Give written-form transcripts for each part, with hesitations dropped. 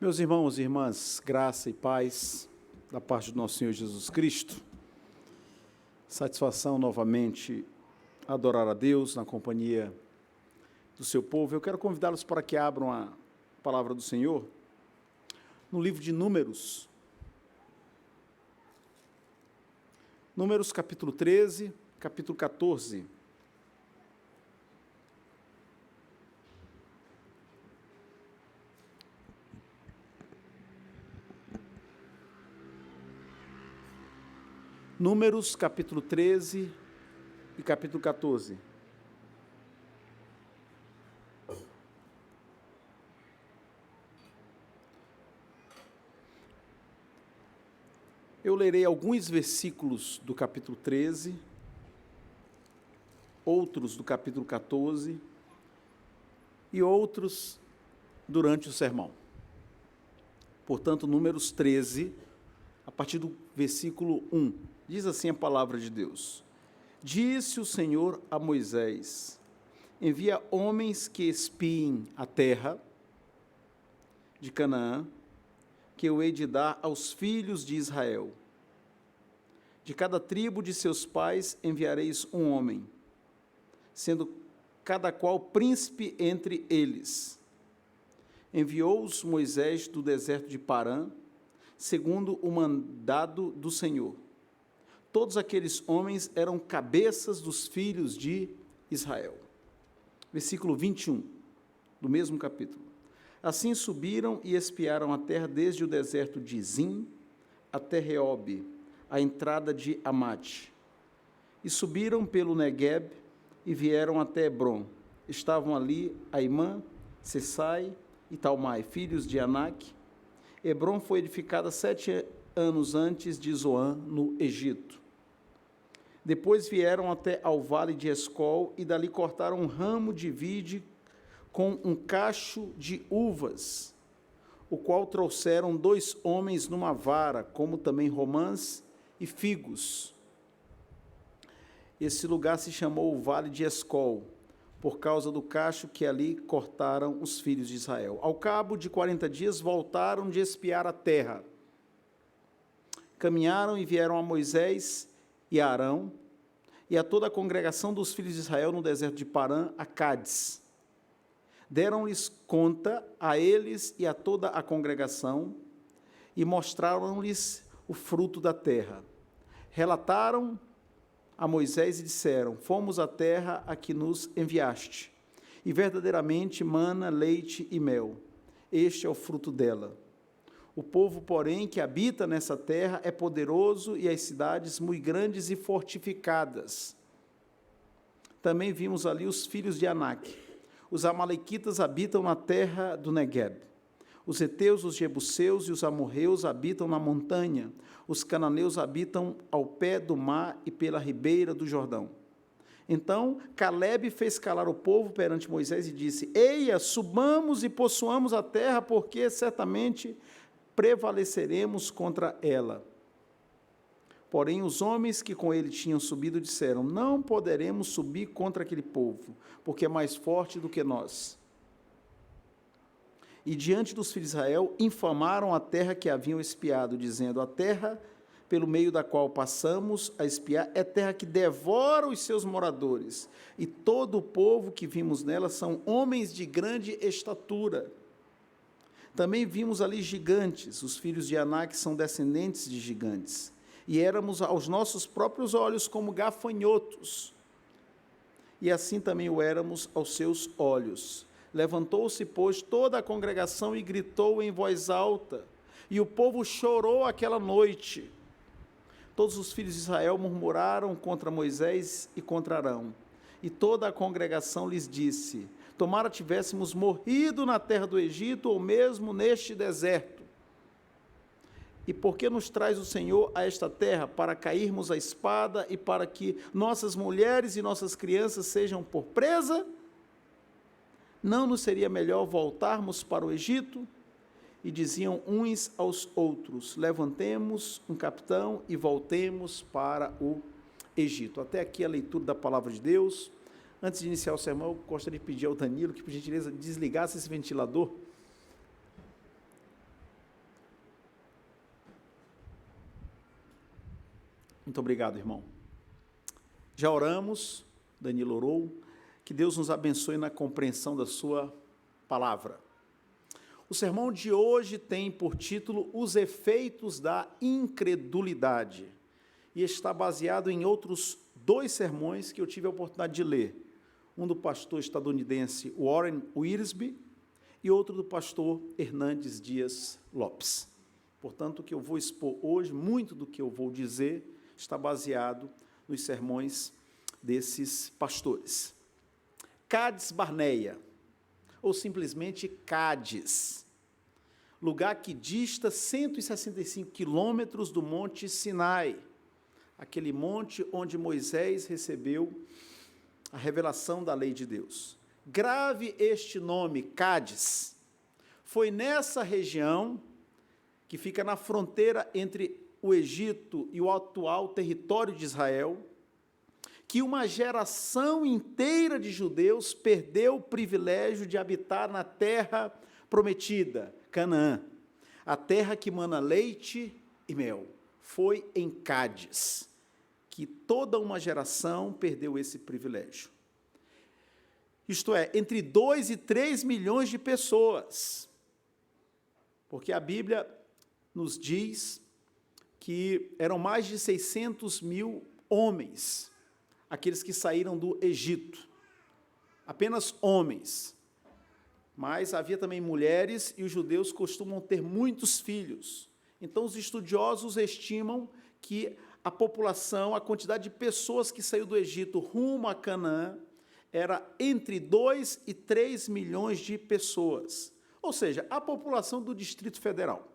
Meus irmãos e irmãs, graça e paz da parte do nosso Senhor Jesus Cristo. Satisfação novamente adorar a Deus na companhia do seu povo. Eu quero convidá-los para que abram a palavra do Senhor no livro de Números. Números capítulo 13, capítulo 14. Números, capítulo 13 e capítulo 14. Eu lerei alguns versículos do capítulo 13, outros do capítulo 14 e outros durante o sermão. Portanto, Números 13, a partir do versículo 1. Diz assim a palavra de Deus: Disse o Senhor a Moisés: envia homens que espiem a terra de Canaã, que eu hei de dar aos filhos de Israel. De cada tribo de seus pais enviareis um homem, sendo cada qual príncipe entre eles. Enviou-os Moisés do deserto de Parã, segundo o mandado do Senhor. Todos aqueles homens eram cabeças dos filhos de Israel. Versículo 21, do mesmo capítulo. Assim subiram e espiaram a terra desde o deserto de Zim até Reobe, a entrada de Amate. E subiram pelo Negueb e vieram até Hebron. Estavam ali Aimã, Sesai e Talmai, filhos de Anak. Hebron foi edificada 7 anos antes de Zoã, no Egito. Depois vieram até ao vale de Escol, e dali cortaram um ramo de vide com um cacho de uvas, o qual trouxeram 2 homens numa vara, como também romãs e figos. Esse lugar se chamou o Vale de Escol, por causa do cacho que ali cortaram os filhos de Israel. Ao cabo de 40 dias, voltaram de espiar a terra. Caminharam e vieram a Moisés e a Arão, e a toda a congregação dos filhos de Israel no deserto de Parã, a Cádiz. Deram-lhes conta a eles e a toda a congregação, e mostraram-lhes o fruto da terra. Relataram a Moisés e disseram: fomos à terra a que nos enviaste, e verdadeiramente mana, leite e mel. Este é o fruto dela. O povo, porém, que habita nessa terra é poderoso, e as cidades muito grandes e fortificadas. Também vimos ali os filhos de Anak. Os amalequitas habitam na terra do Negueb. Os heteus, os jebuseus e os amorreus habitam na montanha. Os cananeus habitam ao pé do mar e pela ribeira do Jordão. Então Calebe fez calar o povo perante Moisés e disse: eia, subamos e possuamos a terra, porque certamente prevaleceremos contra ela. Porém, os homens que com ele tinham subido disseram: não poderemos subir contra aquele povo, porque é mais forte do que nós. E diante dos filhos de Israel, infamaram a terra que haviam espiado, dizendo: a terra pelo meio da qual passamos a espiar é terra que devora os seus moradores, e todo o povo que vimos nela são homens de grande estatura. Também vimos ali gigantes. Os filhos de Anak são descendentes de gigantes, e éramos aos nossos próprios olhos como gafanhotos, e assim também o éramos aos seus olhos. Levantou-se, pois, toda a congregação e gritou em voz alta, e o povo chorou aquela noite. Todos os filhos de Israel murmuraram contra Moisés e contra Arão, e toda a congregação lhes disse: tomara tivéssemos morrido na terra do Egito, ou mesmo neste deserto. E por que nos traz o Senhor a esta terra? Para cairmos à espada e para que nossas mulheres e nossas crianças sejam por presa? Não nos seria melhor voltarmos para o Egito? E diziam uns aos outros: levantemos um capitão e voltemos para o Egito. Até aqui a leitura da palavra de Deus. Antes de iniciar o sermão, eu gostaria de pedir ao Danilo que, por gentileza, desligasse esse ventilador. Muito obrigado, irmão. Já oramos, Danilo orou, que Deus nos abençoe na compreensão da sua palavra. O sermão de hoje tem por título Os Efeitos da Incredulidade e está baseado em outros 2 sermões que eu tive a oportunidade de ler. Um do pastor estadunidense Warren Wiersbe e outro do pastor Hernandes Dias Lopes. Portanto, o que eu vou expor hoje, muito do que eu vou dizer, está baseado nos sermões desses pastores. Cádiz Barneia, ou simplesmente Cádiz, lugar que dista 165 quilômetros do Monte Sinai, aquele monte onde Moisés recebeu a revelação da lei de Deus. Grave este nome, Cádiz. Foi nessa região, que fica na fronteira entre o Egito e o atual território de Israel, que uma geração inteira de judeus perdeu o privilégio de habitar na terra prometida, Canaã, a terra que mana leite e mel. Foi em Cádiz que toda uma geração perdeu esse privilégio. Isto é, entre 2 e 3 milhões de pessoas, porque a Bíblia nos diz que eram mais de 600 mil homens, aqueles que saíram do Egito, apenas homens, mas havia também mulheres, e os judeus costumam ter muitos filhos. Então, os estudiosos estimam que a população, a quantidade de pessoas que saiu do Egito rumo a Canaã, era entre 2 e 3 milhões de pessoas, ou seja, a população do Distrito Federal.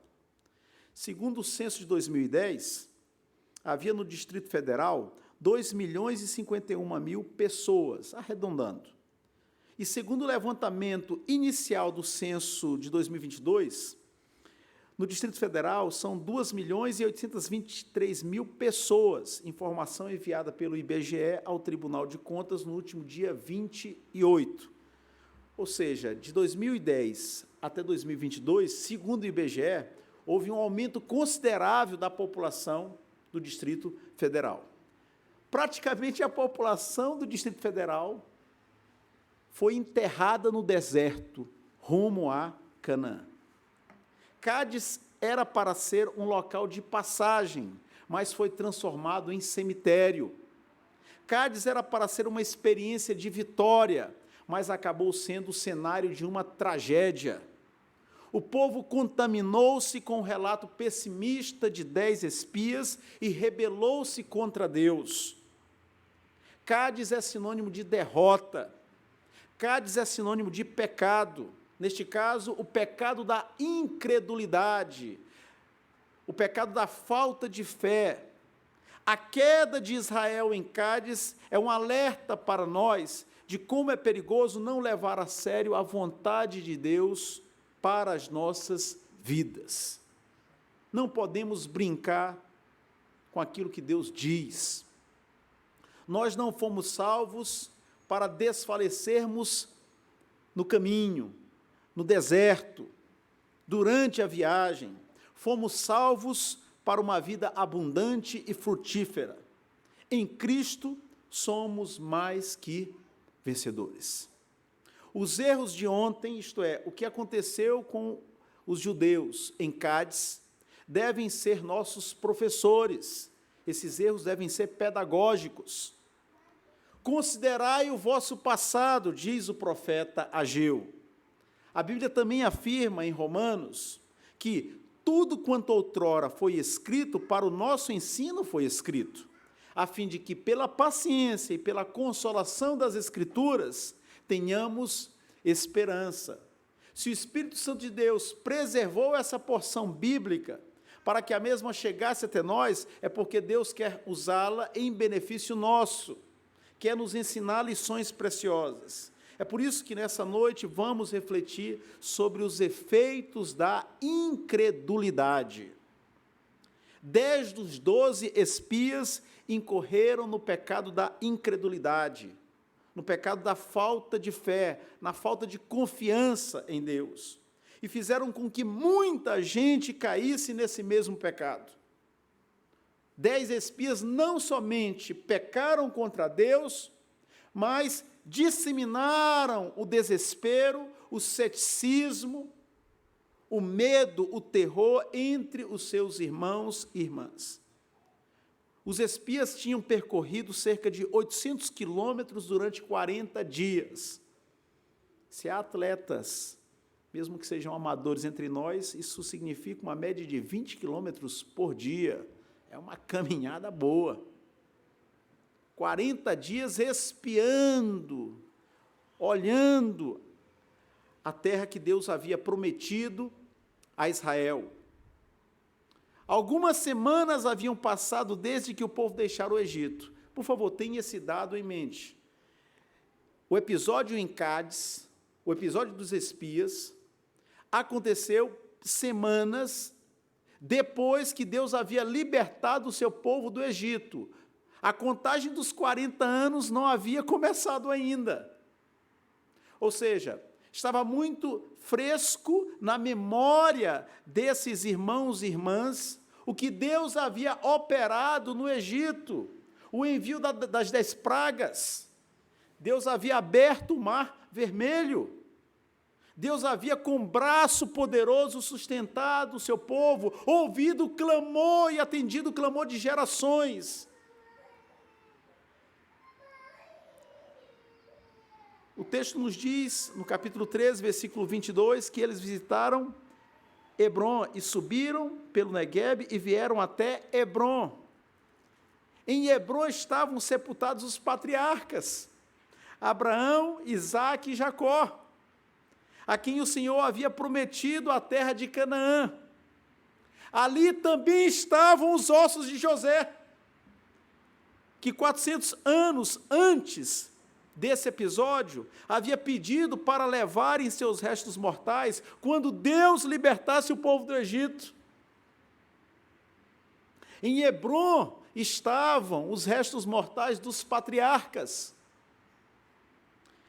Segundo o censo de 2010, havia no Distrito Federal 2 milhões e 51 mil pessoas, arredondando. E segundo o levantamento inicial do censo de 2022, no Distrito Federal são 2 milhões e 823 mil pessoas, informação enviada pelo IBGE ao Tribunal de Contas no último dia 28. Ou seja, de 2010 até 2022, segundo o IBGE, houve um aumento considerável da população do Distrito Federal. Praticamente a população do Distrito Federal foi enterrada no deserto, rumo a Canaã. Cádiz era para ser um local de passagem, mas foi transformado em cemitério. Cádiz era para ser uma experiência de vitória, mas acabou sendo o cenário de uma tragédia. O povo contaminou-se com o relato pessimista de 10 espias e rebelou-se contra Deus. Cádiz é sinônimo de derrota. Cádiz é sinônimo de pecado. Neste caso, o pecado da incredulidade, o pecado da falta de fé. A queda de Israel em Cádiz é um alerta para nós de como é perigoso não levar a sério a vontade de Deus para as nossas vidas. Não podemos brincar com aquilo que Deus diz. Nós não fomos salvos para desfalecermos no caminho, no deserto, durante a viagem. Fomos salvos para uma vida abundante e frutífera. Em Cristo somos mais que vencedores. Os erros de ontem, isto é, o que aconteceu com os judeus em Cádiz, devem ser nossos professores. Esses erros devem ser pedagógicos. Considerai o vosso passado, diz o profeta Ageu. A Bíblia também afirma em Romanos que tudo quanto outrora foi escrito para o nosso ensino foi escrito, a fim de que pela paciência e pela consolação das Escrituras tenhamos esperança. Se o Espírito Santo de Deus preservou essa porção bíblica para que a mesma chegasse até nós, é porque Deus quer usá-la em benefício nosso, quer nos ensinar lições preciosas. É por isso que nessa noite vamos refletir sobre os efeitos da incredulidade. 10 dos 12 espias incorreram no pecado da incredulidade, no pecado da falta de fé, na falta de confiança em Deus, e fizeram com que muita gente caísse nesse mesmo pecado. 10 espias não somente pecaram contra Deus, mas disseminaram o desespero, o ceticismo, o medo, o terror entre os seus irmãos e irmãs. Os espias tinham percorrido cerca de 800 quilômetros durante 40 dias. Se há atletas, mesmo que sejam amadores entre nós, isso significa uma média de 20 quilômetros por dia. É uma caminhada boa. 40 dias espiando, olhando a terra que Deus havia prometido a Israel. Algumas semanas haviam passado desde que o povo deixara o Egito. Por favor, tenha esse dado em mente. O episódio em Cádiz, o episódio dos espias, aconteceu semanas depois que Deus havia libertado o seu povo do Egito. A contagem dos 40 anos não havia começado ainda. Ou seja, estava muito fresco na memória desses irmãos e irmãs o que Deus havia operado no Egito, o envio das 10 pragas. Deus havia aberto o mar vermelho. Deus havia com braço poderoso sustentado o seu povo, ouvido o clamor e atendido o clamor de gerações. O texto nos diz, no capítulo 13, versículo 22, que eles visitaram Hebrom e subiram pelo Neguebe e vieram até Hebrom. Em Hebrom estavam sepultados os patriarcas, Abraão, Isaque e Jacó, a quem o Senhor havia prometido a terra de Canaã. Ali também estavam os ossos de José, que 400 anos antes desse episódio, havia pedido para levarem seus restos mortais quando Deus libertasse o povo do Egito. Em Hebrom estavam os restos mortais dos patriarcas.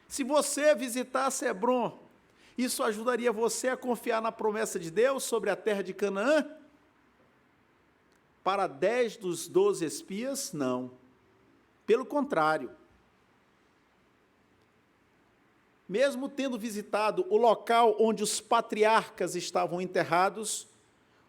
Se você visitasse Hebrom, isso ajudaria você a confiar na promessa de Deus sobre a terra de Canaã? Para 10 dos 12 espias, não. Pelo contrário. Mesmo tendo visitado o local onde os patriarcas estavam enterrados,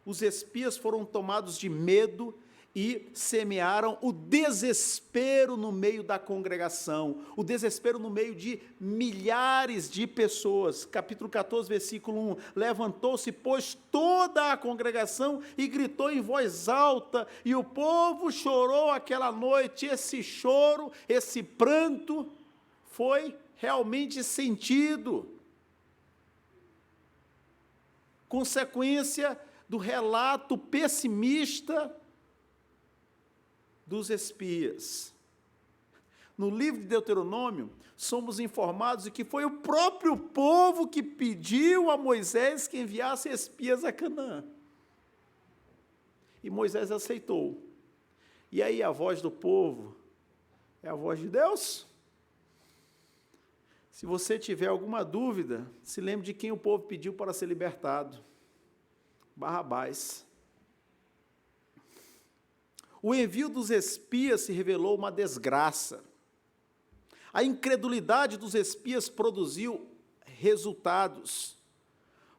os espias foram tomados de medo e semearam o desespero no meio da congregação, o desespero no meio de milhares de pessoas. Capítulo 14, versículo 1, levantou-se, pois, toda a congregação e gritou em voz alta, e o povo chorou aquela noite. Esse choro, esse pranto, foi realmente sentido, consequência do relato pessimista dos espias. No livro de Deuteronômio, somos informados de que foi o próprio povo que pediu a Moisés que enviasse espias a Canaã. E Moisés aceitou. E aí a voz do povo é a voz de Deus? Se você tiver alguma dúvida, se lembre de quem o povo pediu para ser libertado. Barrabás. O envio dos espias se revelou uma desgraça. A incredulidade dos espias produziu resultados.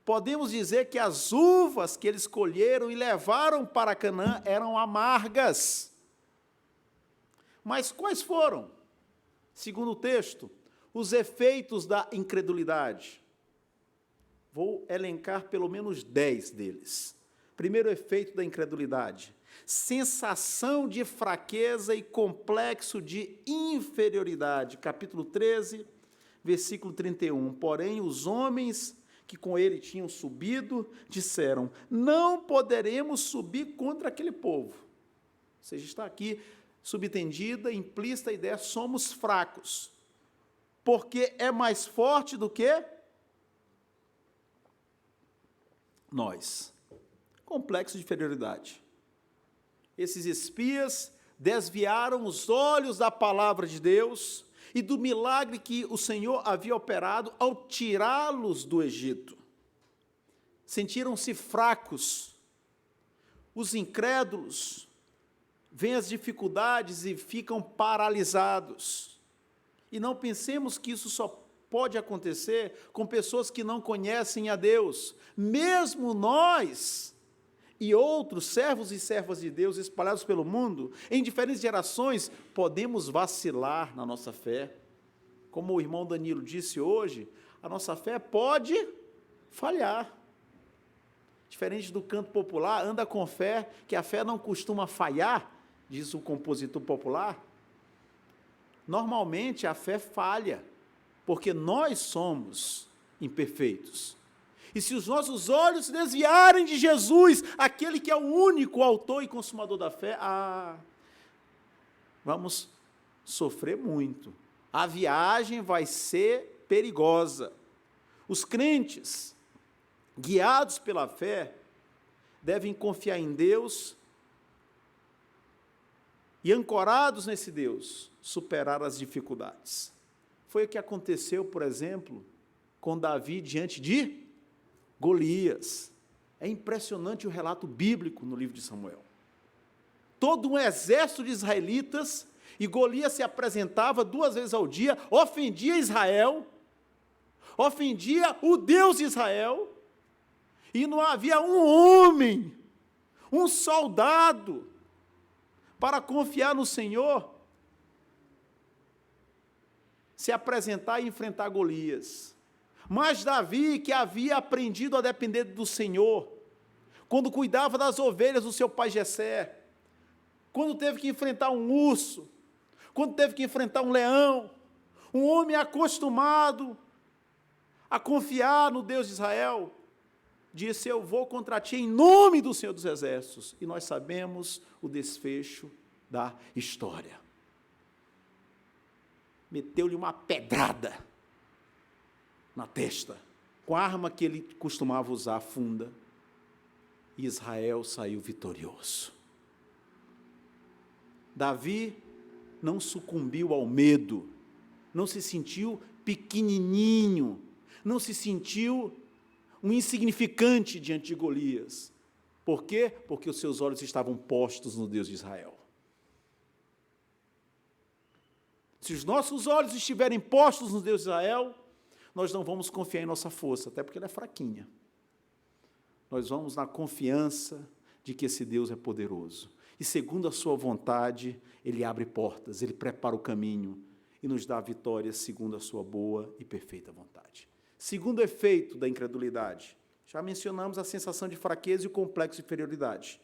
Podemos dizer que as uvas que eles colheram e levaram para Canaã eram amargas. Mas quais foram? Segundo o texto, os efeitos da incredulidade. Vou elencar pelo menos 10 deles. Primeiro efeito da incredulidade: sensação de fraqueza e complexo de inferioridade. Capítulo 13, versículo 31. Porém, os homens que com ele tinham subido disseram: não poderemos subir contra aquele povo. Ou seja, está aqui subentendida, implícita a ideia: somos fracos, porque é mais forte do que nós. Complexo de inferioridade. Esses espias desviaram os olhos da palavra de Deus e do milagre que o Senhor havia operado ao tirá-los do Egito. Sentiram-se fracos. Os incrédulos vêm as dificuldades e ficam paralisados. E não pensemos que isso só pode acontecer com pessoas que não conhecem a Deus. Mesmo nós e outros servos e servas de Deus espalhados pelo mundo, em diferentes gerações, podemos vacilar na nossa fé. Como o irmão Danilo disse hoje, a nossa fé pode falhar. Diferente do canto popular, anda com fé, que a fé não costuma falhar, diz o compositor popular. Normalmente a fé falha, porque nós somos imperfeitos. E se os nossos olhos se desviarem de Jesus, aquele que é o único autor e consumador da fé, vamos sofrer muito. A viagem vai ser perigosa. Os crentes, guiados pela fé, devem confiar em Deus e, ancorados nesse Deus, superar as dificuldades. Foi o que aconteceu, por exemplo, com Davi diante de Golias. É impressionante o relato bíblico no livro de Samuel. Todo um exército de israelitas, e Golias se apresentava 2 vezes ao dia, ofendia Israel, ofendia o Deus de Israel, e não havia um homem, um soldado, para confiar no Senhor, se apresentar e enfrentar Golias. Mas Davi, que havia aprendido a depender do Senhor, quando cuidava das ovelhas do seu pai Jessé, quando teve que enfrentar um urso, quando teve que enfrentar um leão, um homem acostumado a confiar no Deus de Israel, disse: eu vou contra ti em nome do Senhor dos Exércitos. E nós sabemos o desfecho da história. Meteu-lhe uma pedrada na testa, com a arma que ele costumava usar, funda, e Israel saiu vitorioso. Davi não sucumbiu ao medo, não se sentiu pequenininho, não se sentiu um insignificante diante de Golias. Por quê? Porque os seus olhos estavam postos no Deus de Israel. Se os nossos olhos estiverem postos no Deus de Israel, nós não vamos confiar em nossa força, até porque ela é fraquinha. Nós vamos na confiança de que esse Deus é poderoso. E segundo a sua vontade, Ele abre portas, Ele prepara o caminho e nos dá a vitória segundo a sua boa e perfeita vontade. Segundo efeito da incredulidade, já mencionamos a sensação de fraqueza e o complexo de inferioridade.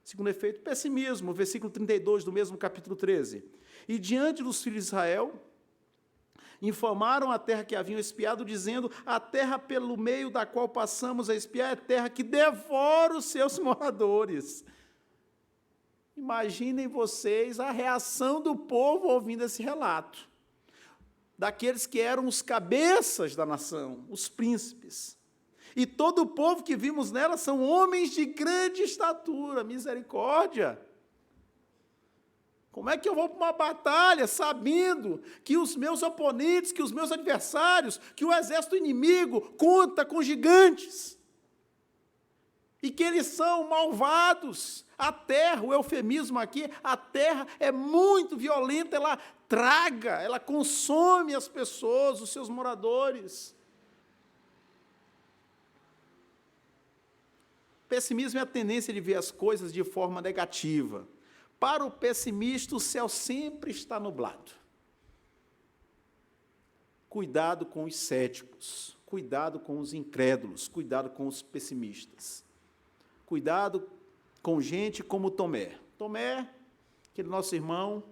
Segundo efeito, pessimismo, versículo 32 do mesmo capítulo 13. E diante dos filhos de Israel, informaram a terra que haviam espiado, dizendo: a terra pelo meio da qual passamos a espiar é terra que devora os seus moradores. Imaginem vocês a reação do povo ouvindo esse relato, daqueles que eram os cabeças da nação, os príncipes. E todo o povo que vimos nela são homens de grande estatura, misericórdia. Como é que eu vou para uma batalha sabendo que os meus oponentes, que os meus adversários, que o exército inimigo conta com gigantes? E que eles são malvados. A terra, o eufemismo aqui, a terra é muito violenta, ela traga, ela consome as pessoas, os seus moradores. Pessimismo é a tendência de ver as coisas de forma negativa. Para o pessimista, o céu sempre está nublado. Cuidado com os céticos, cuidado com os incrédulos, cuidado com os pessimistas. Cuidado com gente como Tomé. Tomé, aquele nosso irmão,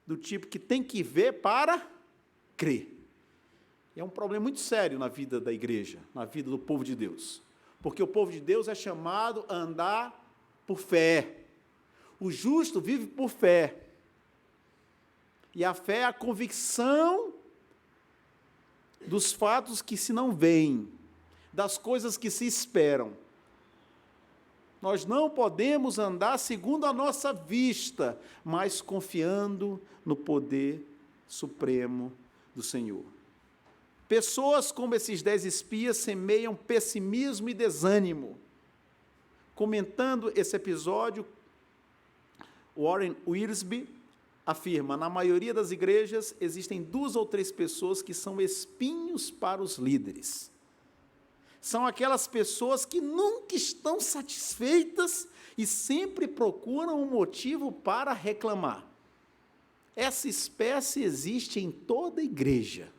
do tipo que tem que ver para crer. É um problema muito sério na vida da igreja, na vida do povo de Deus. Porque o povo de Deus é chamado a andar por fé. O justo vive por fé. E a fé é a convicção dos fatos que se não veem, das coisas que se esperam. Nós não podemos andar segundo a nossa vista, mas confiando no poder supremo do Senhor. Pessoas como esses 10 espias semeiam pessimismo e desânimo. Comentando esse episódio, Warren Wiersbe afirma: na maioria das igrejas existem 2 ou 3 pessoas que são espinhos para os líderes. São aquelas pessoas que nunca estão satisfeitas e sempre procuram um motivo para reclamar. Essa espécie existe em toda igreja.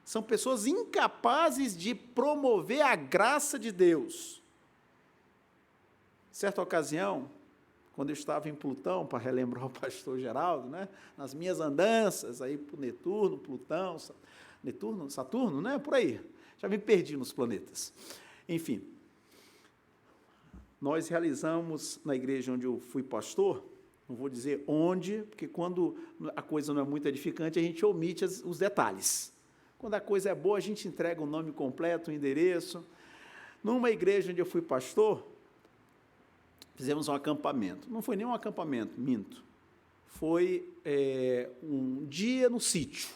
São pessoas incapazes de promover a graça de Deus. Certa ocasião, quando eu estava em Plutão, para relembrar o pastor Geraldo, né, nas minhas andanças aí por Netuno, Plutão, Saturno, né, por aí, já me perdi nos planetas. Enfim, nós realizamos na igreja onde eu fui pastor, não vou dizer onde, porque quando a coisa não é muito edificante, a gente omite os detalhes. Quando a coisa é boa, a gente entrega o nome completo, o endereço. Numa igreja onde eu fui pastor, fizemos um acampamento. Não foi nem um acampamento, minto. Foi um dia no sítio.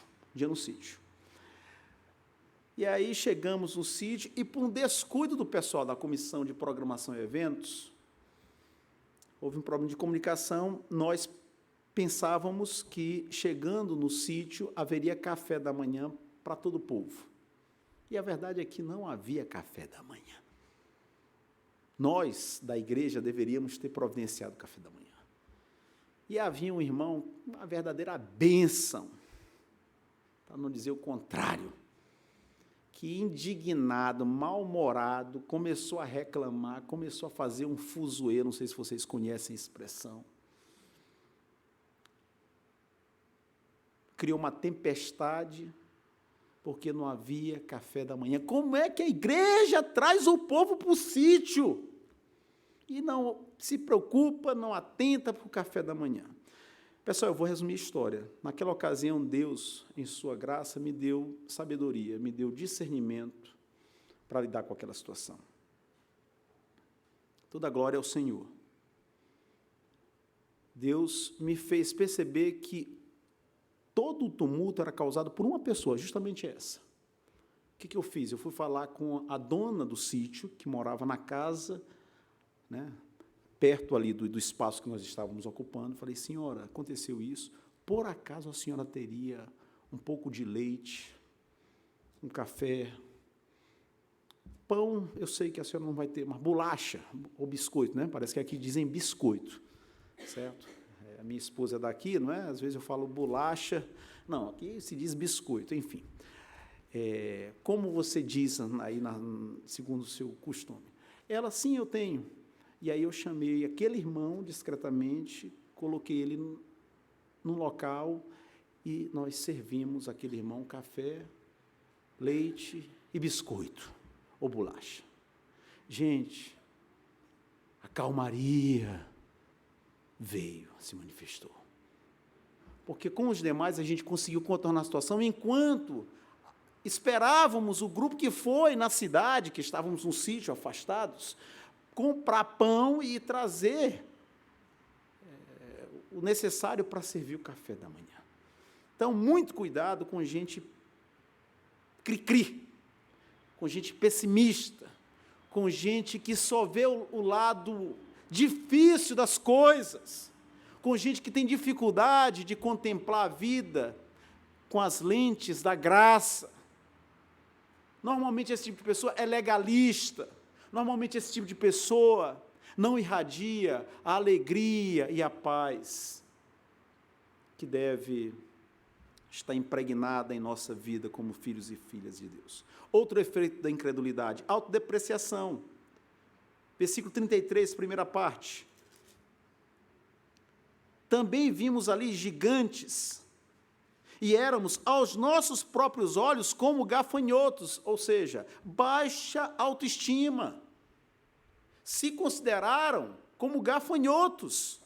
E aí chegamos no sítio e, por um descuido do pessoal da Comissão de Programação e Eventos, houve um problema de comunicação. Nós pensávamos que, chegando no sítio, haveria café da manhã para todo o povo. E a verdade é que não havia café da manhã. Nós, da igreja, deveríamos ter providenciado o café da manhã. E havia um irmão, uma verdadeira bênção, para não dizer o contrário, que, indignado, mal-humorado, começou a reclamar, começou a fazer um fuzuê, não sei se vocês conhecem a expressão. Criou uma tempestade, porque não havia café da manhã. Como é que a igreja traz o povo para o sítio? E não se preocupa, não atenta para o café da manhã. Pessoal, eu vou resumir a história. Naquela ocasião, Deus, em sua graça, me deu sabedoria, me deu discernimento para lidar com aquela situação. Toda a glória ao Senhor. Deus me fez perceber que todo o tumulto era causado por uma pessoa, justamente essa. O que eu fiz? Eu fui falar com a dona do sítio, que morava na casa, né, perto ali do espaço que nós estávamos ocupando. Falei: senhora, aconteceu isso, por acaso a senhora teria um pouco de leite, um café, pão, eu sei que a senhora não vai ter, mas bolacha ou biscoito, né? Parece que aqui dizem biscoito, certo? A minha esposa é daqui, não é? Às vezes eu falo bolacha, não, aqui se diz biscoito, enfim. Como você diz aí, segundo o seu costume? Ela: sim, eu tenho. E aí eu chamei aquele irmão discretamente, coloquei ele num local e nós servimos aquele irmão café, leite e biscoito, ou bolacha. Gente, a calmaria veio, se manifestou. Porque com os demais a gente conseguiu contornar a situação, enquanto esperávamos o grupo que foi na cidade, que estávamos num sítio afastados, comprar pão e trazer o necessário para servir o café da manhã. Então, muito cuidado com gente cri-cri, com gente pessimista, com gente que só vê o lado difícil das coisas, com gente que tem dificuldade de contemplar a vida com as lentes da graça. Normalmente esse tipo de pessoa é legalista, normalmente esse tipo de pessoa não irradia a alegria e a paz que deve estar impregnada em nossa vida como filhos e filhas de Deus. Outro efeito da incredulidade: autodepreciação. Versículo 33, primeira parte. Também vimos ali gigantes, e éramos aos nossos próprios olhos como gafanhotos, ou seja, baixa autoestima. Se consideraram como gafanhotos.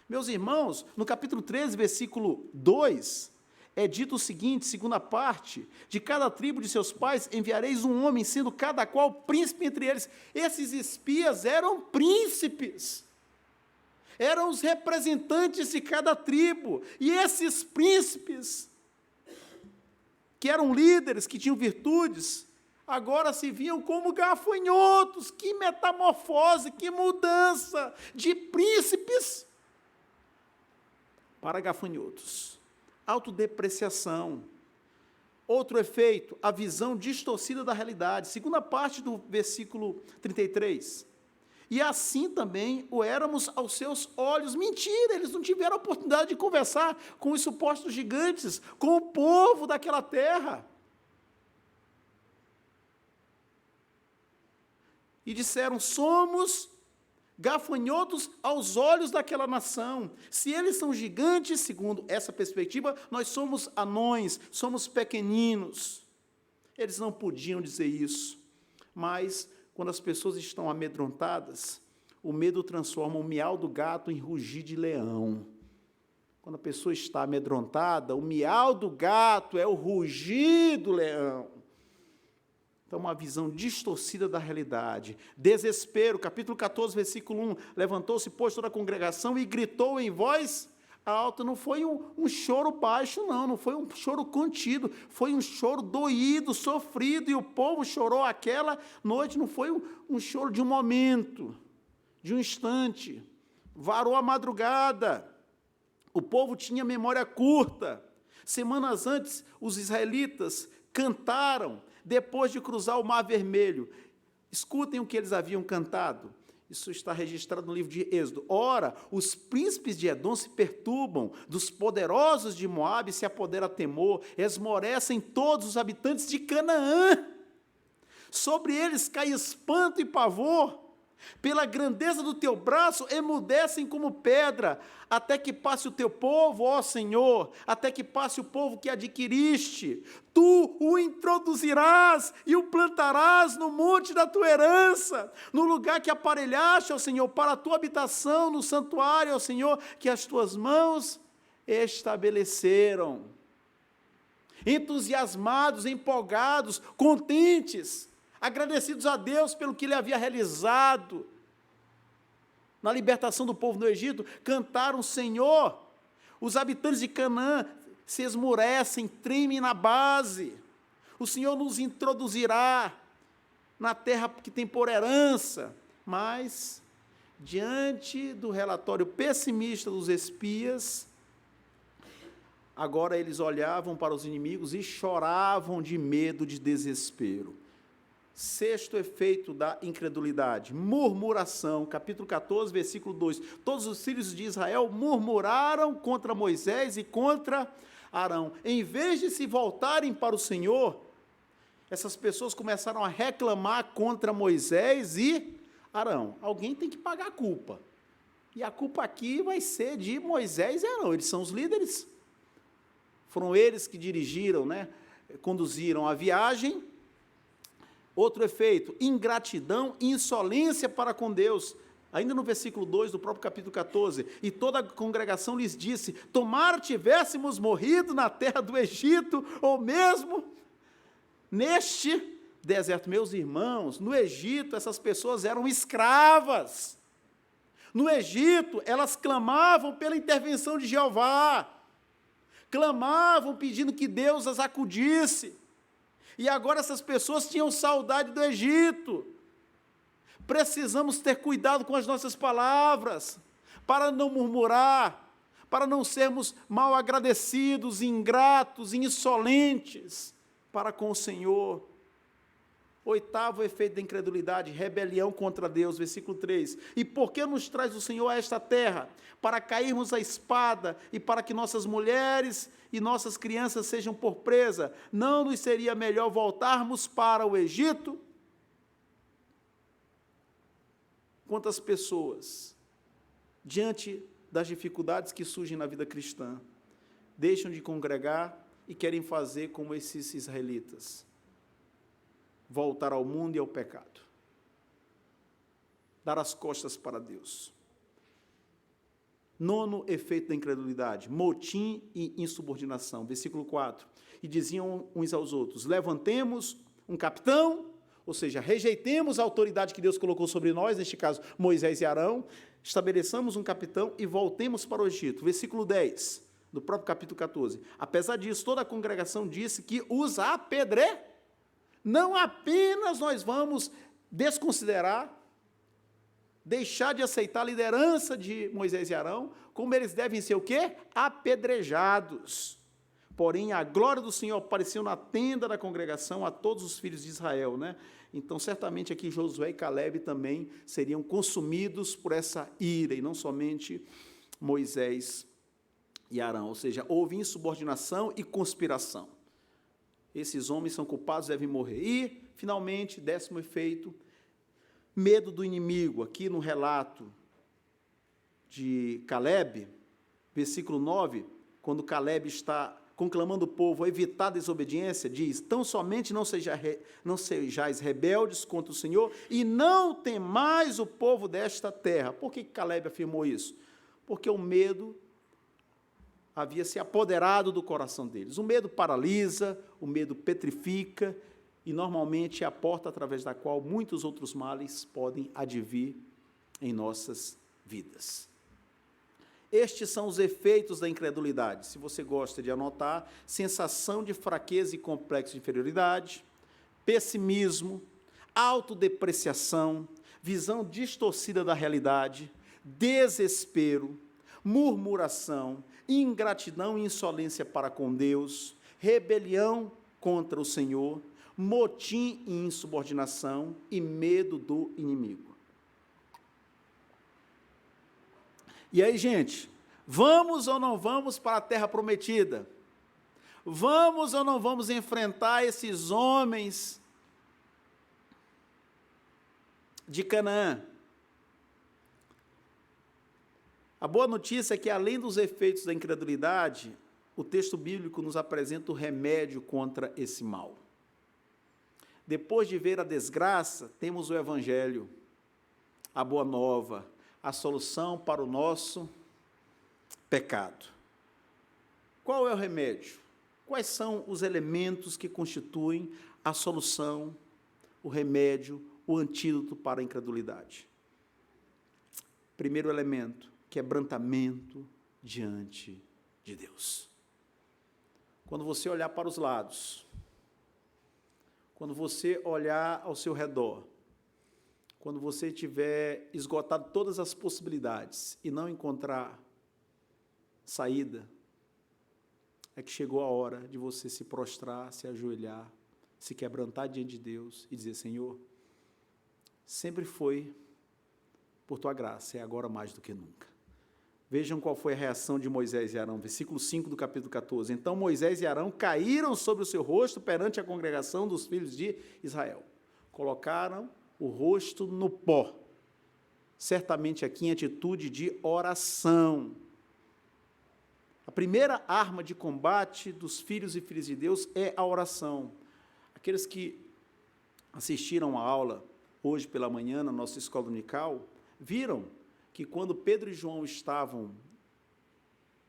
Meus irmãos, no capítulo 13, versículo 2, é dito o seguinte, segunda parte: de cada tribo de seus pais enviareis um homem, sendo cada qual príncipe entre eles. Esses espias eram príncipes, eram os representantes de cada tribo, e esses príncipes, que eram líderes, que tinham virtudes, agora se viam como gafanhotos. Que metamorfose, que mudança de príncipes para gafanhotos. Autodepreciação. Outro efeito, a visão distorcida da realidade. Segunda parte do versículo 33. E assim também o éramos aos seus olhos. Mentira, eles não tiveram a oportunidade de conversar com os supostos gigantes, com o povo daquela terra. E disseram, somos gafanhotos aos olhos daquela nação. Se eles são gigantes, segundo essa perspectiva, nós somos anões, somos pequeninos. Eles não podiam dizer isso, mas quando as pessoas estão amedrontadas, o medo transforma o miau do gato em rugir de leão. Quando a pessoa está amedrontada, o miau do gato é o rugir do leão. Então, uma visão distorcida da realidade. Desespero, capítulo 14, versículo 1. Levantou-se, pois, toda a congregação e gritou em voz alta. Não foi um choro baixo, não foi um choro contido, foi um choro doído, sofrido, e o povo chorou aquela noite. Não foi um choro de um momento, de um instante. Varou a madrugada. O povo tinha memória curta. Semanas antes, os israelitas cantaram, depois de cruzar o Mar Vermelho. Escutem o que eles haviam cantado. Isso está registrado no livro de Êxodo. Ora, os príncipes de Edom se perturbam, dos poderosos de Moabe se apodera temor, esmorecem todos os habitantes de Canaã. Sobre eles cai espanto e pavor. Pela grandeza do teu braço, emudecem como pedra, até que passe o teu povo, ó Senhor, até que passe o povo que adquiriste. Tu o introduzirás e o plantarás no monte da tua herança, no lugar que aparelhaste, ó Senhor, para a tua habitação, no santuário, ó Senhor, que as tuas mãos estabeleceram. Entusiasmados, empolgados, contentes, agradecidos a Deus pelo que Ele havia realizado na libertação do povo do Egito, cantaram, Senhor. Os habitantes de Canaã se esmorecem, tremem na base. O Senhor nos introduzirá na terra que tem por herança. Mas, diante do relatório pessimista dos espias, agora eles olhavam para os inimigos e choravam de medo, de desespero. Sexto efeito da incredulidade, murmuração, capítulo 14, versículo 2. Todos os filhos de Israel murmuraram contra Moisés e contra Arão. Em vez de se voltarem para o Senhor, essas pessoas começaram a reclamar contra Moisés e Arão. Alguém tem que pagar a culpa. E a culpa aqui vai ser de Moisés e Arão. Eles são os líderes. Foram eles que dirigiram, conduziram a viagem. Outro efeito, ingratidão e insolência para com Deus. Ainda no versículo 2 do próprio capítulo 14, e toda a congregação lhes disse, tomara tivéssemos morrido na terra do Egito, ou mesmo neste deserto. Meus irmãos, no Egito essas pessoas eram escravas. No Egito elas clamavam pela intervenção de Jeová, clamavam pedindo que Deus as acudisse. E agora essas pessoas tinham saudade do Egito. Precisamos ter cuidado com as nossas palavras, para não murmurar, para não sermos mal agradecidos, ingratos, insolentes para com o Senhor. Oitavo efeito da incredulidade, rebelião contra Deus, versículo 3. E por que nos traz o Senhor a esta terra? Para cairmos à espada e para que nossas mulheres e nossas crianças sejam por presa. Não nos seria melhor voltarmos para o Egito? Quantas pessoas, diante das dificuldades que surgem na vida cristã, deixam de congregar e querem fazer como esses israelitas? Voltar ao mundo e ao pecado. Dar as costas para Deus. Nono efeito da incredulidade, motim e insubordinação. Versículo 4. E diziam uns aos outros, levantemos um capitão, ou seja, rejeitemos a autoridade que Deus colocou sobre nós, neste caso Moisés e Arão, estabeleçamos um capitão e voltemos para o Egito. Versículo 10, do próprio capítulo 14. Apesar disso, toda a congregação disse que os não apenas nós vamos desconsiderar, deixar de aceitar a liderança de Moisés e Arão, como eles devem ser o quê? Apedrejados. Porém, a glória do Senhor apareceu na tenda da congregação a todos os filhos de Israel, né? Então, certamente aqui Josué e Calebe também seriam consumidos por essa ira, e não somente Moisés e Arão. Ou seja, houve insubordinação e conspiração. Esses homens são culpados, devem morrer. E, finalmente, 10º efeito, medo do inimigo. Aqui no relato de Calebe, versículo 9, quando Calebe está conclamando o povo a evitar a desobediência, diz: tão somente não sejais rebeldes contra o Senhor, e não temais o povo desta terra. Por que Calebe afirmou isso? Porque o medo havia se apoderado do coração deles. O medo paralisa, o medo petrifica, e normalmente é a porta através da qual muitos outros males podem advir em nossas vidas. Estes são os efeitos da incredulidade. Se você gosta de anotar: sensação de fraqueza e complexo de inferioridade, pessimismo, autodepreciação, visão distorcida da realidade, desespero, murmuração, ingratidão e insolência para com Deus, rebelião contra o Senhor, motim e insubordinação e medo do inimigo. E aí, gente, vamos ou não vamos para a terra prometida? Vamos ou não vamos enfrentar esses homens de Canaã? A boa notícia é que, além dos efeitos da incredulidade, o texto bíblico nos apresenta o remédio contra esse mal. Depois de ver a desgraça, temos o Evangelho, a boa nova, a solução para o nosso pecado. Qual é o remédio? Quais são os elementos que constituem a solução, o remédio, o antídoto para a incredulidade? Primeiro elemento: quebrantamento diante de Deus. Quando você olhar para os lados, quando você olhar ao seu redor, quando você tiver esgotado todas as possibilidades e não encontrar saída, é que chegou a hora de você se prostrar, se ajoelhar, se quebrantar diante de Deus e dizer: Senhor, sempre foi por Tua graça, é agora mais do que nunca. Vejam qual foi a reação de Moisés e Arão, versículo 5 do capítulo 14. Então Moisés e Arão caíram sobre o seu rosto perante a congregação dos filhos de Israel. Colocaram o rosto no pó, certamente aqui em atitude de oração. A primeira arma de combate dos filhos e filhas de Deus é a oração. Aqueles que assistiram a aula hoje pela manhã na nossa escola dominical, viram que quando Pedro e João estavam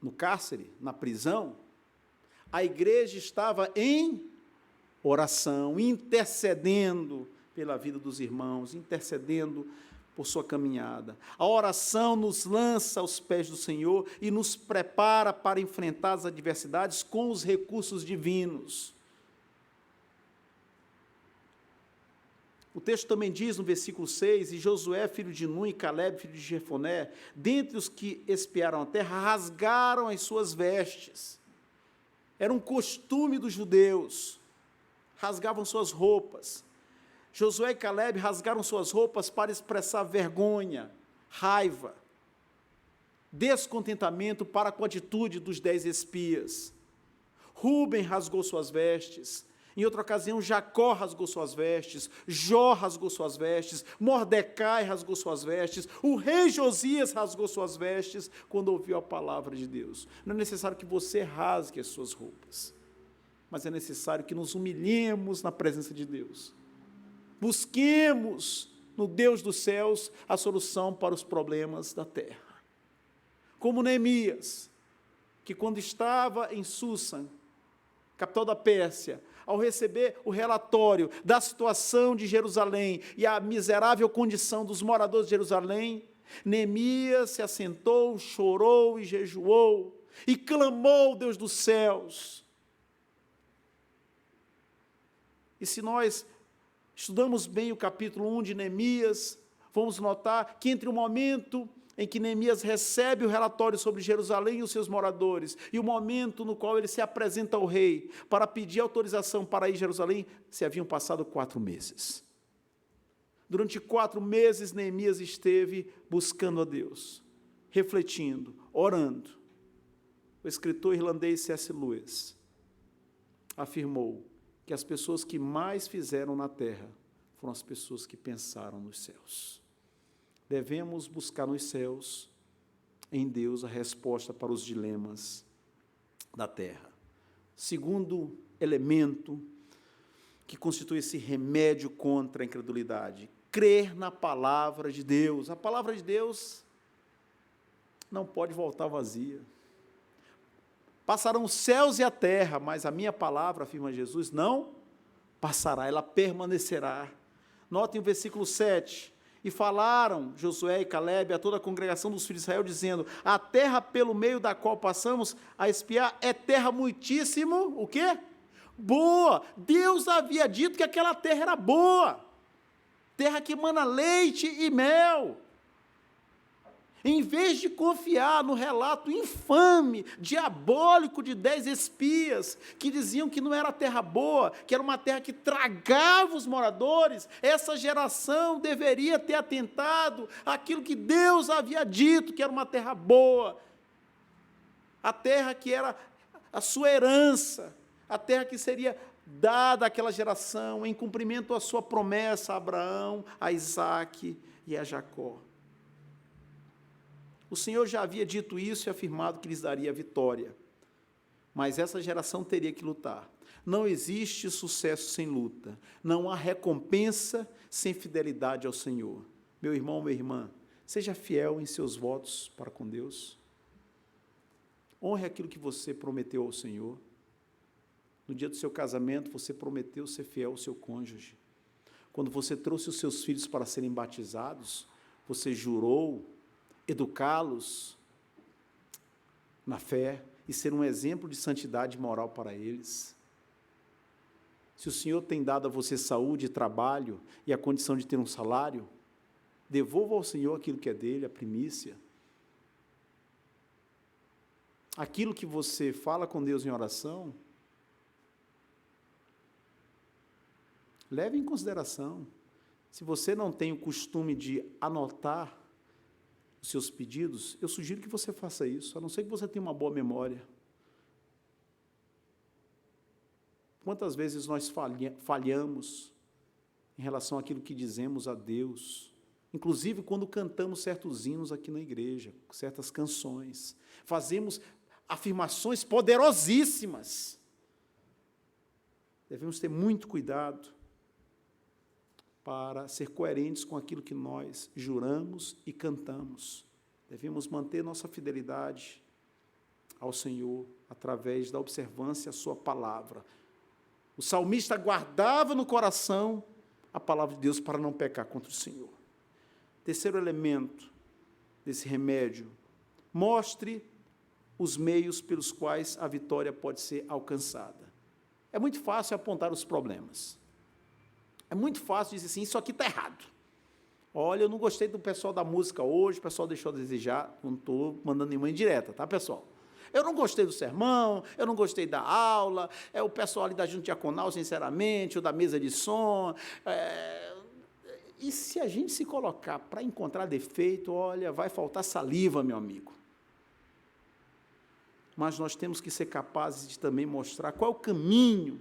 no cárcere, na prisão, a igreja estava em oração, intercedendo pela vida dos irmãos, intercedendo por sua caminhada. A oração nos lança aos pés do Senhor e nos prepara para enfrentar as adversidades com os recursos divinos. O texto também diz no versículo 6, e Josué, filho de Nun, e Calebe, filho de Jefoné, dentre os que espiaram a terra, rasgaram as suas vestes. Era um costume dos judeus, rasgavam suas roupas. Josué e Calebe rasgaram suas roupas para expressar vergonha, raiva, descontentamento para com a atitude dos 10 espias. Rúben rasgou suas vestes. Em outra ocasião, Jacó rasgou suas vestes, Jó rasgou suas vestes, Mordecai rasgou suas vestes, o rei Josias rasgou suas vestes quando ouviu a palavra de Deus. Não é necessário que você rasgue as suas roupas, mas é necessário que nos humilhemos na presença de Deus. Busquemos no Deus dos céus a solução para os problemas da terra. Como Neemias, que quando estava em Susa, capital da Pérsia, ao receber o relatório da situação de Jerusalém e a miserável condição dos moradores de Jerusalém, Neemias se assentou, chorou e jejuou, e clamou ao Deus dos céus. E se nós estudamos bem o capítulo 1 de Neemias, vamos notar que entre o momento em que Neemias recebe o relatório sobre Jerusalém e os seus moradores, e o momento no qual ele se apresenta ao rei para pedir autorização para ir a Jerusalém, se haviam passado 4 meses. Durante 4 meses, Neemias esteve buscando a Deus, refletindo, orando. O escritor irlandês C.S. Lewis afirmou que as pessoas que mais fizeram na terra foram as pessoas que pensaram nos céus. Devemos buscar nos céus, em Deus, a resposta para os dilemas da terra. Segundo elemento que constitui esse remédio contra a incredulidade: crer na palavra de Deus. A palavra de Deus não pode voltar vazia. Passarão os céus e a terra, mas a minha palavra, afirma Jesus, não passará, ela permanecerá. Notem o versículo 7. E falaram Josué e Calebe a toda a congregação dos filhos de Israel, dizendo: a terra pelo meio da qual passamos a espiar é terra muitíssimo, o quê? Boa. Deus havia dito que aquela terra era boa. Terra que emana leite e mel. Em vez de confiar no relato infame, diabólico de 10 espias, que diziam que não era terra boa, que era uma terra que tragava os moradores, essa geração deveria ter atentado àquilo que Deus havia dito, que era uma terra boa, a terra que era a sua herança, a terra que seria dada àquela geração, em cumprimento à sua promessa a Abraão, a Isaque e a Jacó. O Senhor já havia dito isso e afirmado que lhes daria a vitória. Mas essa geração teria que lutar. Não existe sucesso sem luta. Não há recompensa sem fidelidade ao Senhor. Meu irmão, minha irmã, seja fiel em seus votos para com Deus. Honre aquilo que você prometeu ao Senhor. No dia do seu casamento, você prometeu ser fiel ao seu cônjuge. Quando você trouxe os seus filhos para serem batizados, você jurou educá-los na fé e ser um exemplo de santidade moral para eles. Se o Senhor tem dado a você saúde, trabalho e a condição de ter um salário, devolva ao Senhor aquilo que é dele, a primícia. Aquilo que você fala com Deus em oração, leve em consideração. Se você não tem o costume de anotar os seus pedidos, eu sugiro que você faça isso, a não ser que você tenha uma boa memória. Quantas vezes nós falhamos em relação àquilo que dizemos a Deus, inclusive quando cantamos certos hinos aqui na igreja, certas canções, fazemos afirmações poderosíssimas. Devemos ter muito cuidado para ser coerentes com aquilo que nós juramos e cantamos. Devemos manter nossa fidelidade ao Senhor através da observância à sua palavra. O salmista guardava no coração a palavra de Deus para não pecar contra o Senhor. Terceiro elemento desse remédio: mostre os meios pelos quais a vitória pode ser alcançada. É muito fácil apontar os problemas. É muito fácil dizer assim: isso aqui está errado. Olha, eu não gostei do pessoal da música hoje, o pessoal deixou a desejar, não estou mandando nenhuma indireta, tá, pessoal? Eu não gostei do sermão, eu não gostei da aula, o pessoal ali da junta diaconal, sinceramente, ou da mesa de som. E se a gente se colocar para encontrar defeito, olha, vai faltar saliva, meu amigo. Mas nós temos que ser capazes de também mostrar qual é o caminho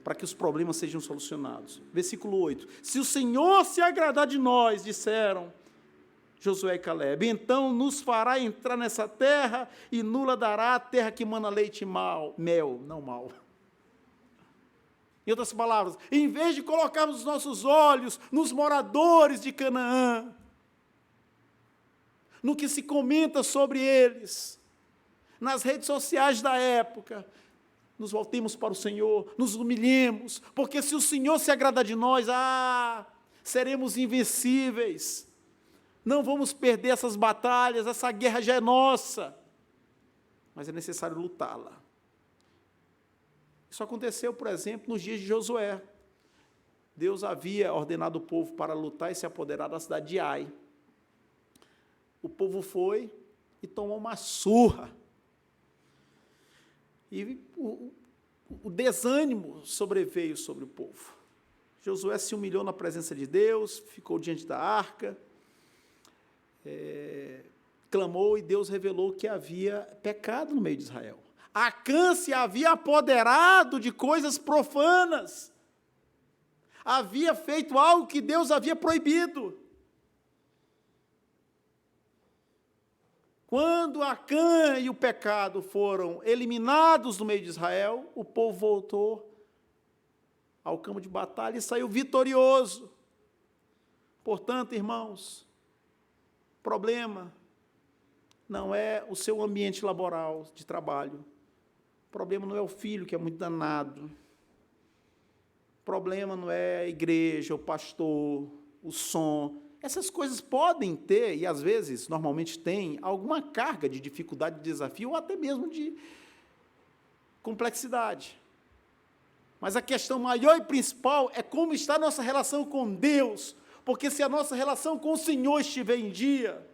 para que os problemas sejam solucionados. Versículo 8. Se o Senhor se agradar de nós, disseram Josué e Calebe, então nos fará entrar nessa terra e nula dará a terra que mana leite e mel, não mal. Em outras palavras, em vez de colocarmos os nossos olhos nos moradores de Canaã, no que se comenta sobre eles, nas redes sociais da época, nos voltemos para o Senhor, nos humilhemos, porque se o Senhor se agradar de nós, seremos invencíveis, não vamos perder essas batalhas, essa guerra já é nossa, mas é necessário lutá-la. Isso aconteceu, por exemplo, nos dias de Josué. Deus havia ordenado o povo para lutar e se apoderar da cidade de Ai. O povo foi e tomou uma surra. E o desânimo sobreveio sobre o povo. Josué se humilhou na presença de Deus, ficou diante da arca, clamou, e Deus revelou que havia pecado no meio de Israel. Acã se havia apoderado de coisas profanas, havia feito algo que Deus havia proibido. Quando Acã e o pecado foram eliminados do meio de Israel, o povo voltou ao campo de batalha e saiu vitorioso. Portanto, irmãos, o problema não é o seu ambiente laboral, de trabalho. O problema não é o filho, que é muito danado. O problema não é a igreja, o pastor, o som. Essas coisas podem ter, e às vezes, normalmente têm, alguma carga de dificuldade, de desafio, ou até mesmo de complexidade. Mas a questão maior e principal é como está a nossa relação com Deus, porque se a nossa relação com o Senhor estiver em dia,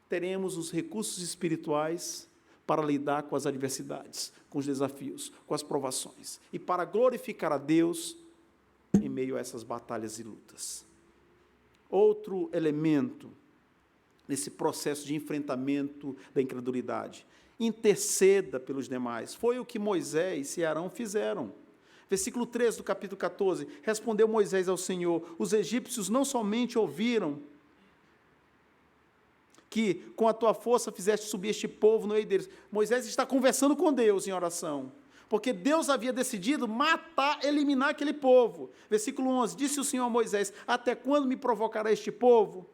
teremos os recursos espirituais para lidar com as adversidades, com os desafios, com as provações, e para glorificar a Deus em meio a essas batalhas e lutas. Outro elemento nesse processo de enfrentamento da incredulidade: interceda pelos demais. Foi o que Moisés e Arão fizeram. Versículo 13 do capítulo 14, respondeu Moisés ao Senhor: os egípcios não somente ouviram que com a tua força fizeste subir este povo no meio deles. Moisés está conversando com Deus em oração, porque Deus havia decidido matar, eliminar aquele povo. Versículo 11, disse o Senhor a Moisés: até quando me provocará este povo?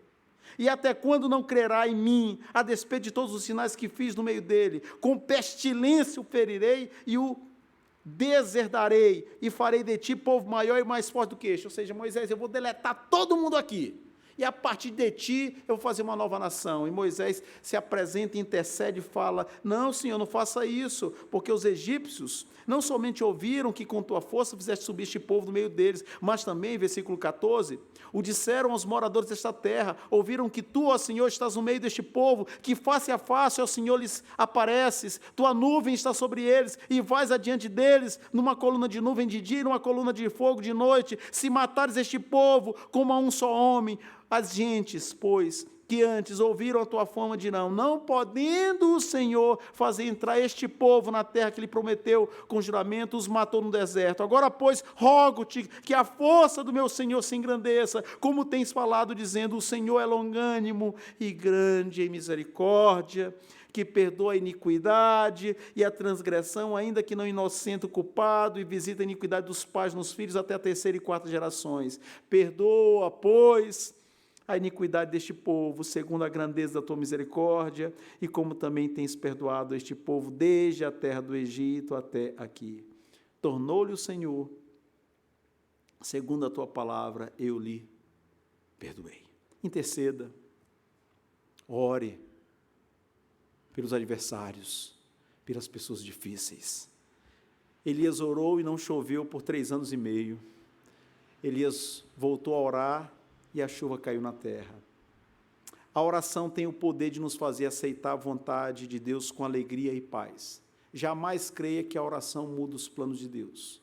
E até quando não crerá em mim, a despeito de todos os sinais que fiz no meio dele? Com pestilência o ferirei e o deserdarei, e farei de ti povo maior e mais forte do que este. Ou seja, Moisés, eu vou deletar todo mundo aqui, e a partir de ti eu vou fazer uma nova nação. E Moisés se apresenta, intercede e fala: não, Senhor, não faça isso, porque os egípcios não somente ouviram que com tua força fizeste subir este povo do meio deles, mas também, versículo 14, o disseram aos moradores desta terra, ouviram que tu, ó Senhor, estás no meio deste povo, que face a face, ó Senhor, lhes apareces, tua nuvem está sobre eles, e vais adiante deles, numa coluna de nuvem de dia e numa coluna de fogo de noite. Se matares este povo como a um só homem, as gentes, pois, que antes ouviram a tua fama dirão: não podendo o Senhor fazer entrar este povo na terra que lhe prometeu com juramento, os matou no deserto. Agora, pois, rogo-te que a força do meu Senhor se engrandeça, como tens falado, dizendo: o Senhor é longânimo e grande em misericórdia, que perdoa a iniquidade e a transgressão, ainda que não inocente o culpado, e visita a iniquidade dos pais nos filhos até a terceira e quarta gerações. Perdoa, pois, a iniquidade deste povo, segundo a grandeza da tua misericórdia, e como também tens perdoado este povo desde a terra do Egito até aqui. Tornou-lhe o Senhor, segundo a tua palavra, eu lhe perdoei. Interceda, ore pelos adversários, pelas pessoas difíceis. Elias orou e não choveu por 3 anos e meio. Elias voltou a orar e a chuva caiu na terra. A oração tem o poder de nos fazer aceitar a vontade de Deus com alegria e paz. Jamais creia que a oração muda os planos de Deus.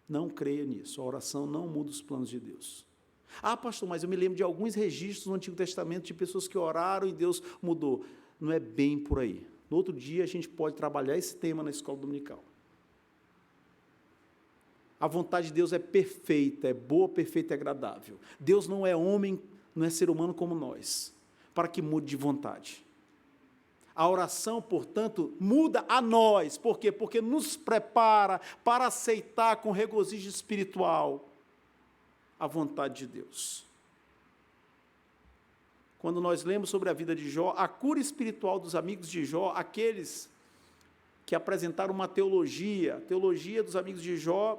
Não creia nisso, a oração não muda os planos de Deus. Ah, pastor, mas eu me lembro de alguns registros no Antigo Testamento de pessoas que oraram e Deus mudou. Não é bem por aí. No outro dia a gente pode trabalhar esse tema na escola dominical. A vontade de Deus é perfeita, é boa, perfeita e agradável. Deus não é homem, não é ser humano como nós, para que mude de vontade. A oração, portanto, muda a nós. Por quê? Porque nos prepara para aceitar com regozijo espiritual a vontade de Deus. Quando nós lemos sobre a vida de Jó, a cura espiritual dos amigos de Jó, aqueles que apresentaram uma teologia, a teologia dos amigos de Jó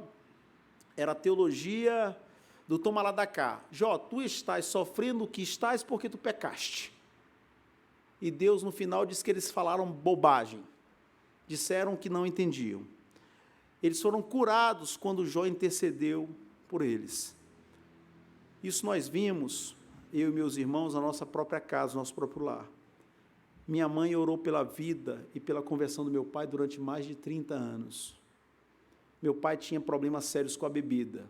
era a teologia do toma lá da cá. Jó, tu estás sofrendo o que estás porque tu pecaste. E Deus, no final, disse que eles falaram bobagem. Disseram que não entendiam. Eles foram curados quando Jó intercedeu por eles. Isso nós vimos, eu e meus irmãos, na nossa própria casa, no nosso próprio lar. Minha mãe orou pela vida e pela conversão do meu pai durante mais de 30 anos. Meu pai tinha problemas sérios com a bebida.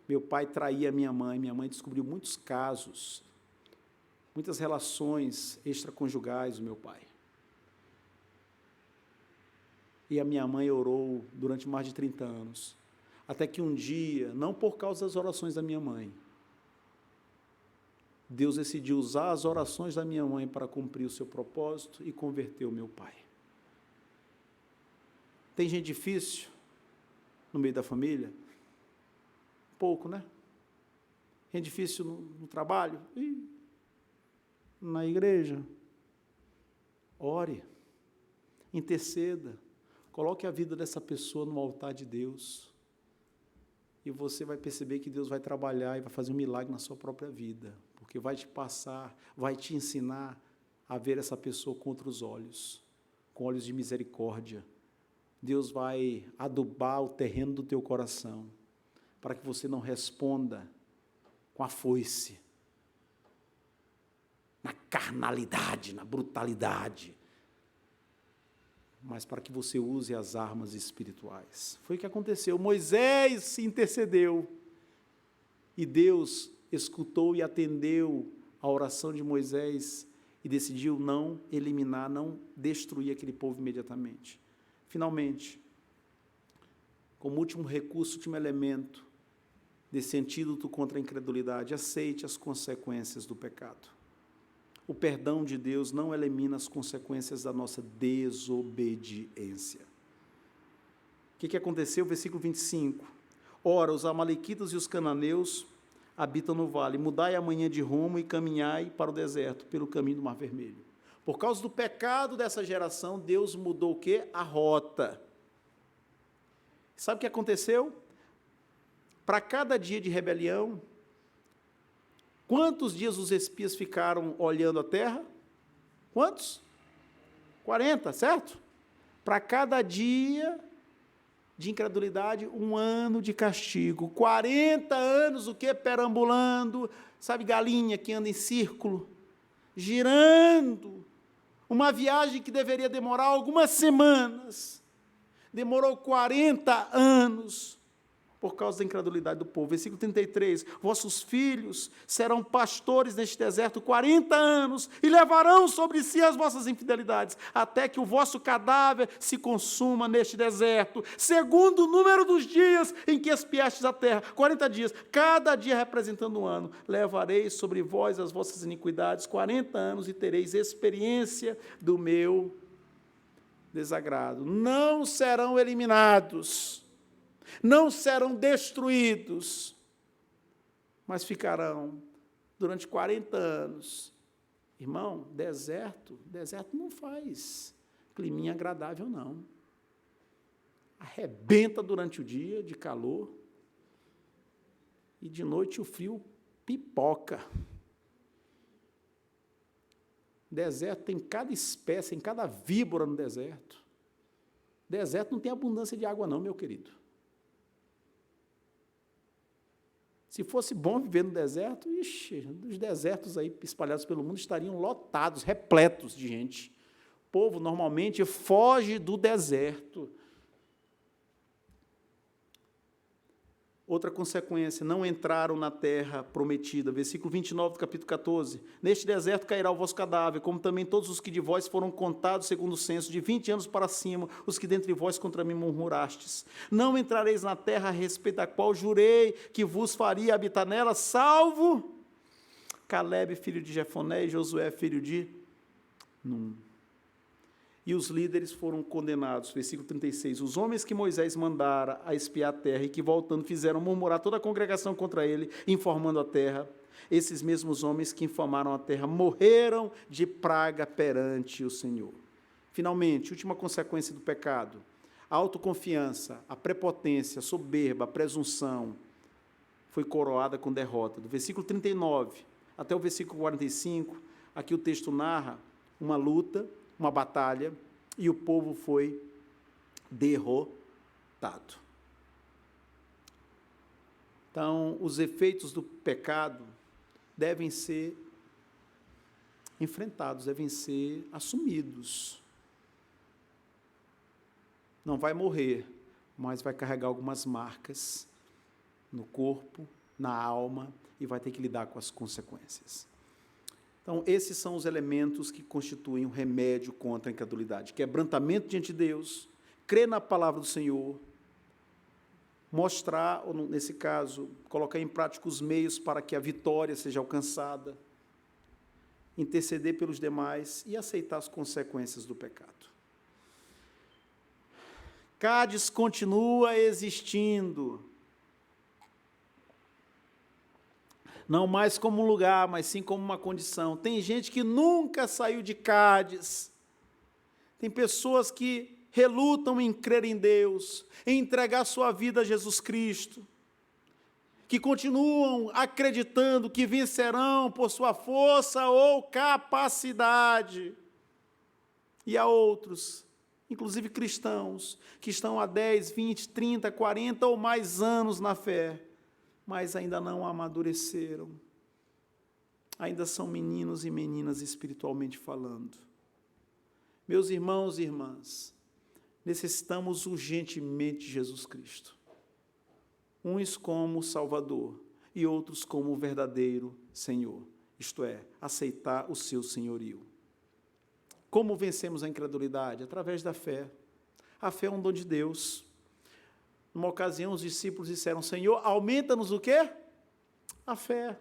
Meu pai traía minha mãe descobriu muitos casos, muitas relações extraconjugais do meu pai. E a minha mãe orou durante mais de 30 anos, até que um dia, não por causa das orações da minha mãe, Deus decidiu usar as orações da minha mãe para cumprir o seu propósito e converter o meu pai. Tem gente difícil no meio da família? Pouco, né? Gente difícil no trabalho? Na igreja? Ore, interceda, coloque a vida dessa pessoa no altar de Deus, e você vai perceber que Deus vai trabalhar e vai fazer um milagre na sua própria vida, porque vai te passar, vai te ensinar a ver essa pessoa com outros olhos, com olhos de misericórdia. Deus vai adubar o terreno do teu coração, para que você não responda com a foice, na carnalidade, na brutalidade, mas para que você use as armas espirituais. Foi o que aconteceu. Moisés intercedeu, e Deus escutou e atendeu a oração de Moisés, e decidiu não eliminar, não destruir aquele povo imediatamente. Finalmente, como último recurso, último elemento desse antídoto contra a incredulidade, aceite as consequências do pecado. O perdão de Deus não elimina as consequências da nossa desobediência. O que aconteceu? Versículo 25. Ora, os amalequitas e os cananeus habitam no vale. Mudai amanhã de rumo e caminhai para o deserto, pelo caminho do Mar Vermelho. Por causa do pecado dessa geração, Deus mudou o quê? A rota. Sabe o que aconteceu? Para cada dia de rebelião, quantos dias os espias ficaram olhando a terra? Quantos? 40, certo? Para cada dia de incredulidade, 1 ano de castigo. 40 anos, o quê? Perambulando, sabe, galinha que anda em círculo, girando. Uma viagem que deveria demorar algumas semanas, demorou 40 anos, por causa da incredulidade do povo. Versículo 33, vossos filhos serão pastores neste deserto 40 anos, e levarão sobre si as vossas infidelidades, até que o vosso cadáver se consuma neste deserto, segundo o número dos dias em que espiastes a terra, 40 dias, cada dia representando um ano, levareis sobre vós as vossas iniquidades 40 anos, e tereis experiência do meu desagrado. Não serão eliminados, não serão destruídos, mas ficarão durante 40 anos. Irmão, deserto não faz climinha agradável, não. Arrebenta durante o dia de calor, e de noite o frio pipoca. Deserto tem cada espécie, tem cada víbora no deserto. Deserto não tem abundância de água, não, meu querido. Se fosse bom viver no deserto, os desertos aí espalhados pelo mundo estariam lotados, repletos de gente. O povo normalmente foge do deserto. Outra consequência, não entraram na terra prometida. Versículo 29 do capítulo 14. Neste deserto cairá o vosso cadáver, como também todos os que de vós foram contados segundo o censo, de 20 anos para cima, os que dentre vós contra mim murmurastes. Não entrareis na terra a respeito da qual jurei que vos faria habitar nela, salvo Calebe, filho de Jefoné, e Josué, filho de Num. E os líderes foram condenados, versículo 36, os homens que Moisés mandara a espiar a terra, e que voltando fizeram murmurar toda a congregação contra ele, informando a terra, esses mesmos homens que infamaram a terra, morreram de praga perante o Senhor. Finalmente, última consequência do pecado, a autoconfiança, a prepotência, a soberba, a presunção, foi coroada com derrota. Do versículo 39 até o versículo 45, aqui o texto narra uma luta, uma batalha, e o povo foi derrotado. Então, os efeitos do pecado devem ser enfrentados, devem ser assumidos. Não vai morrer, mas vai carregar algumas marcas no corpo, na alma, e vai ter que lidar com as consequências. Então, esses são os elementos que constituem um remédio contra a incredulidade: quebrantamento diante de Deus, crer na palavra do Senhor, mostrar, ou nesse caso, colocar em prática os meios para que a vitória seja alcançada, interceder pelos demais e aceitar as consequências do pecado. Cádiz continua existindo, não mais como um lugar, mas sim como uma condição. Tem gente que nunca saiu de Cádiz, tem pessoas que relutam em crer em Deus, em entregar sua vida a Jesus Cristo, que continuam acreditando que vencerão por sua força ou capacidade. E há outros, inclusive cristãos, que estão há 10, 20, 30, 40 ou mais anos na fé, mas ainda não amadureceram. Ainda são meninos e meninas espiritualmente falando. Meus irmãos e irmãs, necessitamos urgentemente de Jesus Cristo. Uns como Salvador e outros como o verdadeiro Senhor, isto é, aceitar o seu senhorio. Como vencemos a incredulidade? Através da fé. A fé é um dom de Deus. Numa ocasião, os discípulos disseram: Senhor, aumenta-nos o quê? A fé.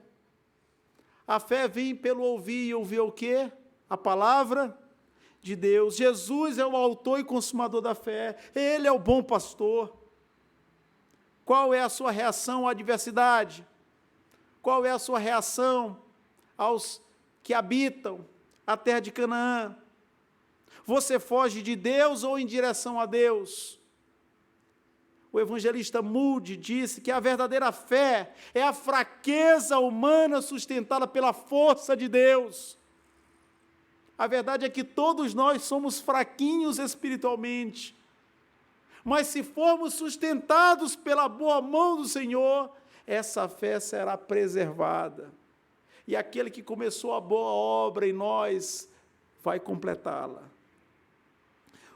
A fé vem pelo ouvir, e ouvir o quê? A palavra de Deus. Jesus é o autor e consumador da fé. Ele é o bom pastor. Qual é a sua reação à adversidade? Qual é a sua reação aos que habitam a terra de Canaã? Você foge de Deus ou em direção a Deus? O evangelista Moody disse que a verdadeira fé é a fraqueza humana sustentada pela força de Deus. A verdade é que todos nós somos fraquinhos espiritualmente, mas se formos sustentados pela boa mão do Senhor, essa fé será preservada. E aquele que começou a boa obra em nós vai completá-la.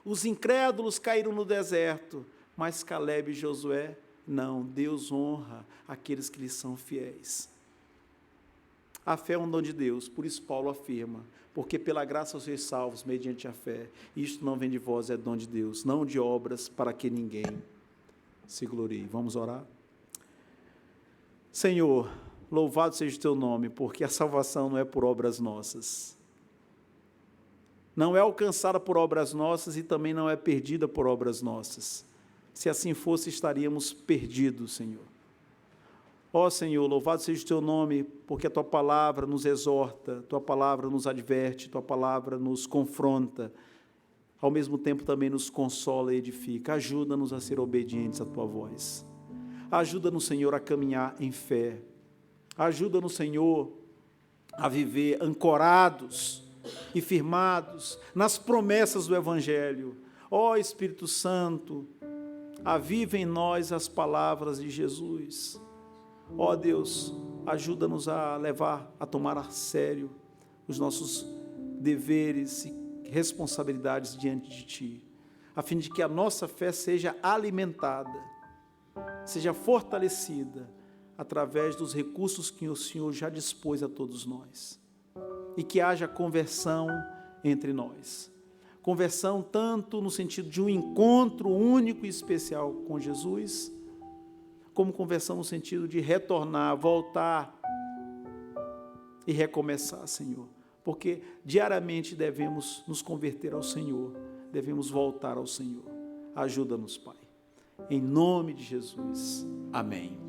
Os incrédulos caíram no deserto, mas Calebe e Josué, não. Deus honra aqueles que lhe são fiéis. A fé é um dom de Deus, por isso Paulo afirma: porque pela graça sois salvos mediante a fé. Isto não vem de vós, é dom de Deus, não de obras, para que ninguém se glorie. Vamos orar? Senhor, louvado seja o teu nome, porque a salvação não é por obras nossas. Não é alcançada por obras nossas e também não é perdida por obras nossas. Se assim fosse, estaríamos perdidos, Senhor. Ó Senhor, louvado seja o teu nome, porque a tua palavra nos exorta, a tua palavra nos adverte, a tua palavra nos confronta, ao mesmo tempo também nos consola e edifica. Ajuda-nos a ser obedientes à tua voz. Ajuda-nos, Senhor, a caminhar em fé. Ajuda-nos, Senhor, a viver ancorados e firmados nas promessas do Evangelho. Ó Espírito Santo, aviva em nós as palavras de Jesus. Ó Deus, ajuda-nos a tomar a sério os nossos deveres e responsabilidades diante de Ti, a fim de que a nossa fé seja alimentada, seja fortalecida através dos recursos que o Senhor já dispôs a todos nós, e que haja conversão entre nós. Conversão tanto no sentido de um encontro único e especial com Jesus, como conversão no sentido de retornar, voltar e recomeçar, Senhor. Porque diariamente devemos nos converter ao Senhor, devemos voltar ao Senhor. Ajuda-nos, Pai. Em nome de Jesus. Amém.